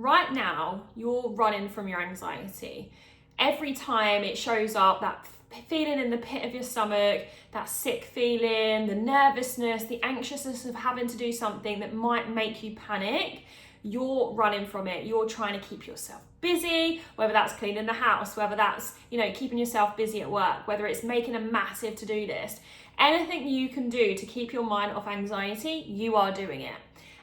Right now, you're running from your anxiety. Every time it shows up, that feeling in the pit of your stomach, that sick feeling, the nervousness, the anxiousness of having to do something that might make you panic, you're running from it. You're trying to keep yourself busy, whether that's cleaning the house, whether that's, keeping yourself busy at work, whether it's making a massive to-do list. Anything you can do to keep your mind off anxiety, you are doing it.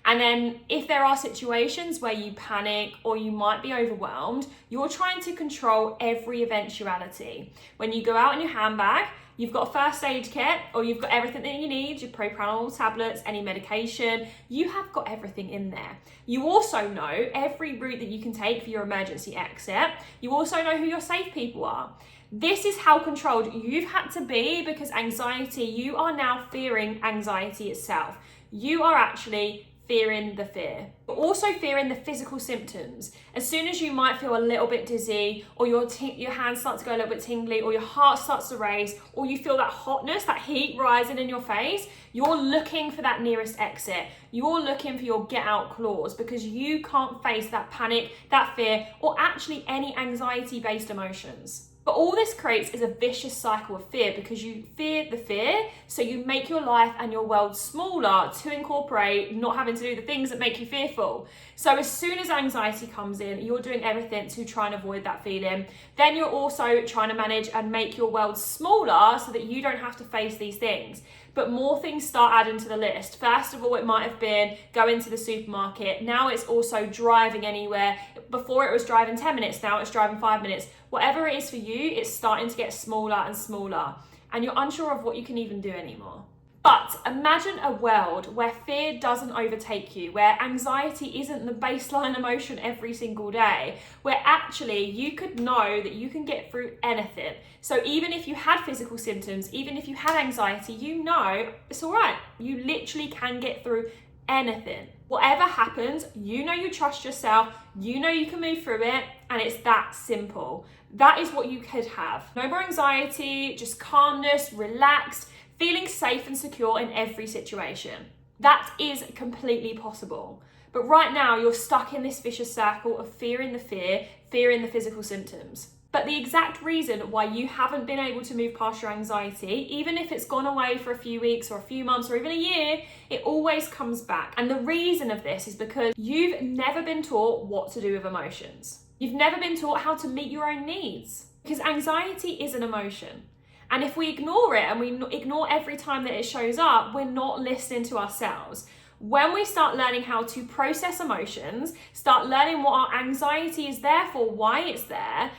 And then if there are situations where you panic or you might be overwhelmed, you're trying to control every eventuality. When you go out in your handbag, you've got a first aid kit, or you've got everything that you need, your propranolol tablets, any medication, you have got everything in there. You also know every route that you can take for your emergency exit. You also know who your safe people are. This is how controlled you've had to be, because anxiety, you are now fearing anxiety itself. You are actually fearing the fear, but also fearing the physical symptoms. As soon as you might feel a little bit dizzy, or your hands start to go a little bit tingly, or your heart starts to race, or you feel that hotness, that heat rising in your face, you're looking for that nearest exit. You're looking for your get out clause, because you can't face that panic, that fear, or actually any anxiety-based emotions. But all this creates is a vicious cycle of fear, because you fear the fear, so you make your life and your world smaller to incorporate not having to do the things that make you fearful. So as soon as anxiety comes in, you're doing everything to try and avoid that feeling. Then you're also trying to manage and make your world smaller so that you don't have to face these things. But more things start adding to the list. First of all, it might have been going to the supermarket. Now it's also driving anywhere. Before it was driving 10 minutes, now it's driving 5 minutes. Whatever it is for you, it's starting to get smaller and smaller, and you're unsure of what you can even do anymore. But imagine a world where fear doesn't overtake you, where anxiety isn't the baseline emotion every single day, where actually you could know that you can get through anything. So even if you had physical symptoms, even if you had anxiety, you know it's all right. You literally can get through anything. Whatever happens, you know you trust yourself, you know you can move through it, and it's that simple. That is what you could have. No more anxiety, just calmness, relaxed, feeling safe and secure in every situation. That is completely possible. But right now, you're stuck in this vicious circle of fearing the fear, fearing the physical symptoms. But the exact reason why you haven't been able to move past your anxiety, even if it's gone away for a few weeks or a few months or even a year, it always comes back. And the reason of this is because you've never been taught what to do with emotions. You've never been taught how to meet your own needs, because anxiety is an emotion. And if we ignore it and we ignore every time that it shows up, we're not listening to ourselves. When we start learning how to process emotions, start learning what our anxiety is there for, why it's there,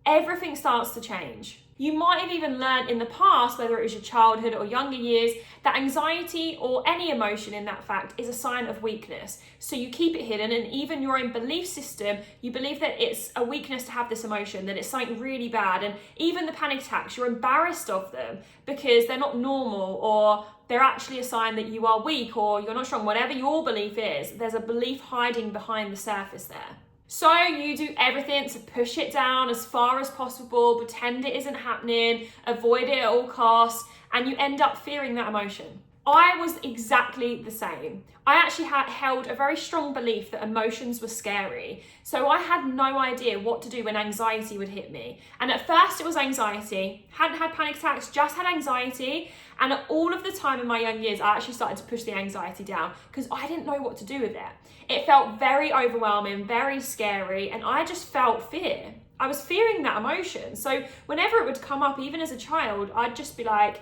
everything starts to change. You might have even learned in the past, whether it was your childhood or younger years, that anxiety or any emotion in that fact is a sign of weakness. So you keep it hidden, and even your own belief system, you believe that it's a weakness to have this emotion, that it's something really bad. And even the panic attacks, you're embarrassed of them because they're not normal, or they're actually a sign that you are weak or you're not strong. Whatever your belief is, there's a belief hiding behind the surface there. So you do everything to push it down as far as possible, pretend it isn't happening, avoid it at all costs, and you end up fearing that emotion. I was exactly the same. I actually held a very strong belief that emotions were scary. So I had no idea what to do when anxiety would hit me. And at first it was anxiety. Hadn't had panic attacks, just had anxiety. And all of the time in my young years, I actually started to push the anxiety down because I didn't know what to do with it. It felt very overwhelming, very scary, and I just felt fear. I was fearing that emotion. So whenever it would come up, even as a child, I'd just be like,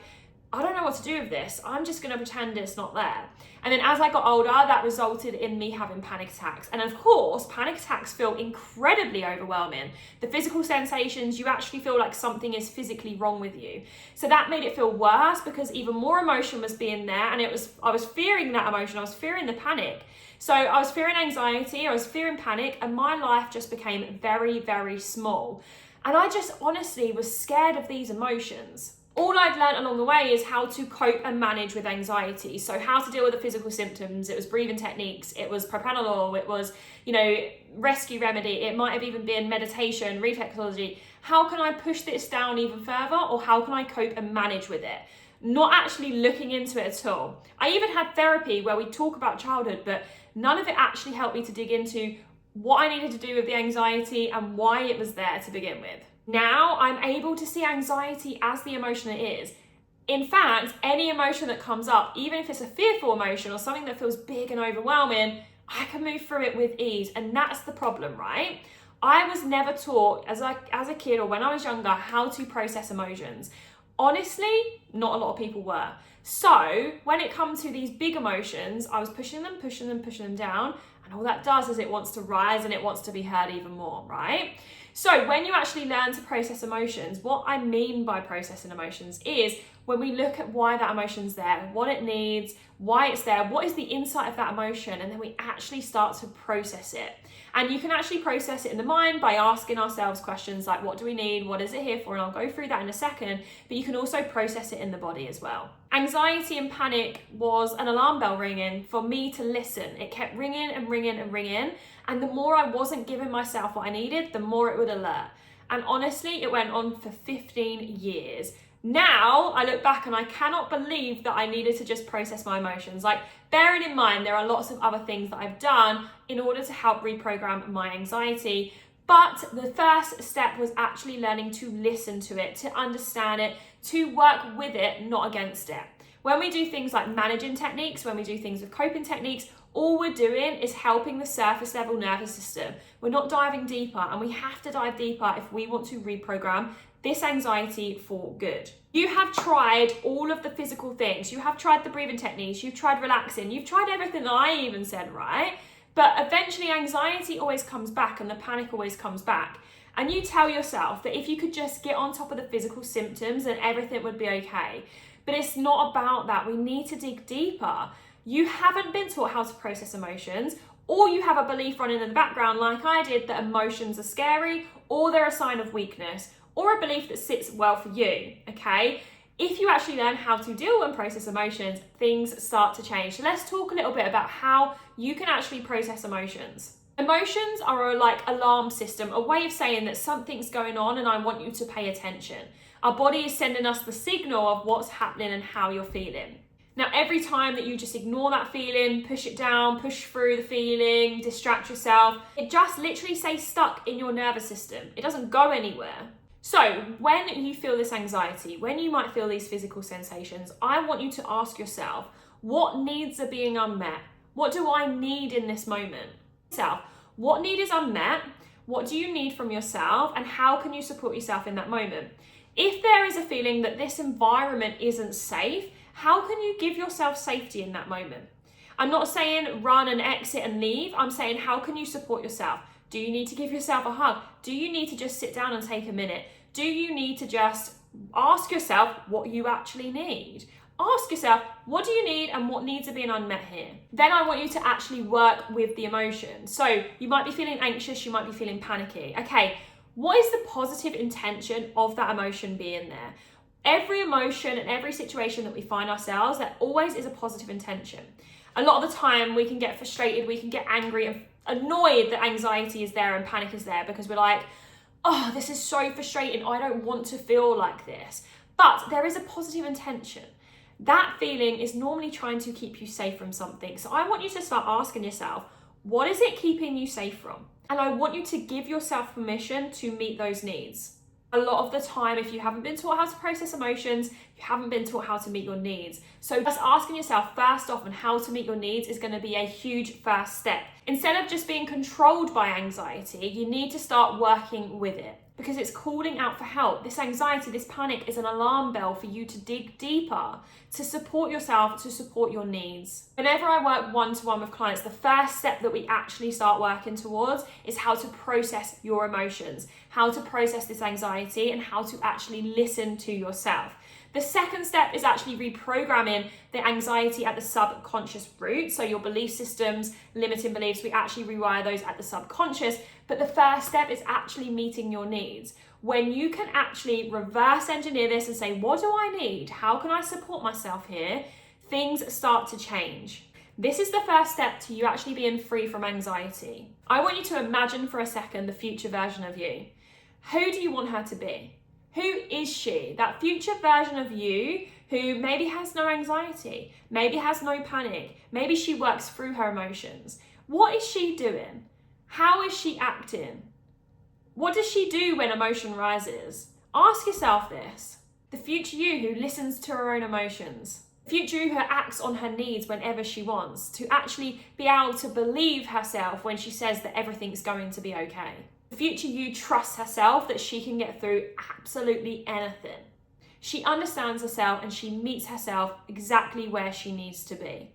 I don't know what to do with this. I'm just going to pretend it's not there. And then as I got older, that resulted in me having panic attacks. And of course, panic attacks feel incredibly overwhelming. The physical sensations, you actually feel like something is physically wrong with you. So that made it feel worse because even more emotion was being there. And I was fearing that emotion. I was fearing the panic. So I was fearing anxiety, I was fearing panic, and my life just became very, very small. And I just honestly was scared of these emotions. All I'd learned along the way is how to cope and manage with anxiety. So how to deal with the physical symptoms. It was breathing techniques, it was propranolol, it was, rescue remedy. It might have even been meditation, reflexology. How can I push this down even further, or how can I cope and manage with it? Not actually looking into it at all. I even had therapy where we talk about childhood, but none of it actually helped me to dig into what I needed to do with the anxiety and why it was there to begin with. Now I'm able to see anxiety as the emotion it is. In fact, any emotion that comes up, even if it's a fearful emotion or something that feels big and overwhelming, I can move through it with ease. And that's the problem, right? I was never taught as a kid or when I was younger how to process emotions. Honestly, not a lot of people were. So when it comes to these big emotions, I was pushing them down. And all that does is it wants to rise and it wants to be heard even more, right? So when you actually learn to process emotions, what I mean by processing emotions is when we look at why that emotion's there, what it needs, why it's there, what is the insight of that emotion, and then we actually start to process it. And you can actually process it in the mind by asking ourselves questions like, what do we need? What is it here for? And I'll go through that in a second, but you can also process it in the body as well. Anxiety and panic was an alarm bell ringing for me to listen. It kept ringing and ringing and ringing. And the more I wasn't giving myself what I needed, the more it would alert. And honestly, it went on for 15 years. Now I look back and I cannot believe that I needed to just process my emotions. Like, bearing in mind, there are lots of other things that I've done in order to help reprogram my anxiety. But the first step was actually learning to listen to it, to understand it, to work with it, not against it. When we do things like managing techniques, when we do things with coping techniques, all we're doing is helping the surface level nervous system. We're not diving deeper, and we have to dive deeper if we want to reprogram this anxiety for good. You have tried all of the physical things. You have tried the breathing techniques. You've tried relaxing. You've tried everything that I even said, right? But eventually anxiety always comes back and the panic always comes back. And you tell yourself that if you could just get on top of the physical symptoms, then everything would be okay. But it's not about that. We need to dig deeper. You haven't been taught how to process emotions, or you have a belief running in the background like I did that emotions are scary, or they're a sign of weakness, or a belief that sits well for you, okay? If you actually learn how to deal and process emotions, things start to change. So let's talk a little bit about how you can actually process emotions. Emotions are like alarm system, a way of saying that something's going on and I want you to pay attention. Our body is sending us the signal of what's happening and how you're feeling. Now, every time that you just ignore that feeling, push it down, push through the feeling, distract yourself, it just literally stays stuck in your nervous system. It doesn't go anywhere. So when you feel this anxiety, when you might feel these physical sensations, I want you to ask yourself, what needs are being unmet? What do I need in this moment? What need is unmet? What do you need from yourself? And how can you support yourself in that moment? If there is a feeling that this environment isn't safe, how can you give yourself safety in that moment? I'm not saying run and exit and leave. I'm saying, how can you support yourself? Do you need to give yourself a hug? Do you need to just sit down and take a minute? Do you need to just ask yourself what you actually need? Ask yourself, what do you need and what needs are being unmet here? Then I want you to actually work with the emotion. So you might be feeling anxious, you might be feeling panicky. Okay, what is the positive intention of that emotion being there? Every emotion and every situation that we find ourselves, there always is a positive intention. A lot of the time we can get frustrated, we can get angry and annoyed that anxiety is there and panic is there because we're like, oh, this is so frustrating. I don't want to feel like this. But there is a positive intention. That feeling is normally trying to keep you safe from something. So I want you to start asking yourself, what is it keeping you safe from? And I want you to give yourself permission to meet those needs. A lot of the time, if you haven't been taught how to process emotions, you haven't been taught how to meet your needs. So just asking yourself first off on how to meet your needs is going to be a huge first step. Instead of just being controlled by anxiety, you need to start working with it because it's calling out for help. This anxiety, this panic is an alarm bell for you to dig deeper, to support yourself, to support your needs. Whenever I work one-to-one with clients, the first step that we actually start working towards is how to process your emotions, how to process this anxiety, and how to actually listen to yourself. The second step is actually reprogramming the anxiety at the subconscious root. So your belief systems, limiting beliefs, we actually rewire those at the subconscious. But the first step is actually meeting your needs. When you can actually reverse engineer this and say, what do I need? How can I support myself here? Things start to change. This is the first step to you actually being free from anxiety. I want you to imagine for a second the future version of you. Who do you want her to be? Who is she? That future version of you who maybe has no anxiety, maybe has no panic, maybe she works through her emotions. What is she doing? How is she acting? What does she do when emotion rises? Ask yourself this. The future you who listens to her own emotions. The future you who acts on her needs whenever she wants, to actually be able to believe herself when she says that everything's going to be okay. The future you trusts herself that she can get through absolutely anything. She understands herself and she meets herself exactly where she needs to be.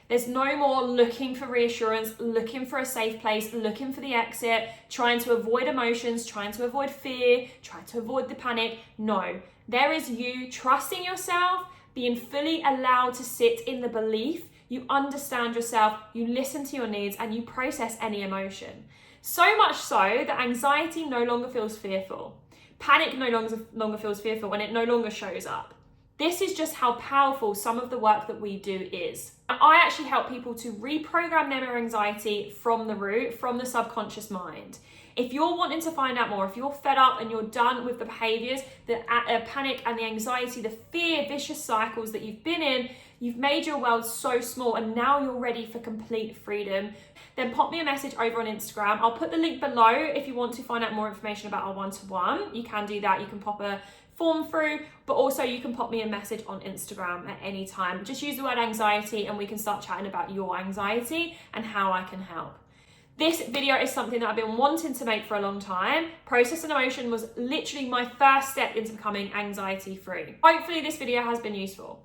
There's no more looking for reassurance, looking for a safe place, looking for the exit, trying to avoid emotions, trying to avoid fear, trying to avoid the panic. No, there is you trusting yourself, being fully allowed to sit in the belief, you understand yourself, you listen to your needs, and you process any emotion. So much so that anxiety no longer feels fearful. Panic no longer feels fearful and it no longer shows up. This is just how powerful some of the work that we do is. I actually help people to reprogram their anxiety from the root, from the subconscious mind. If you're wanting to find out more, if you're fed up and you're done with the behaviors, the panic and the anxiety, the fear, vicious cycles that you've been in, you've made your world so small and now you're ready for complete freedom, then pop me a message over on Instagram. I'll put the link below if you want to find out more information about our one-to-one. You can do that. You can pop a form through, but also you can pop me a message on Instagram at any time. Just use the word anxiety and we can start chatting about your anxiety and how I can help. This video is something that I've been wanting to make for a long time. Process and emotion was literally my first step into becoming anxiety free. Hopefully this video has been useful.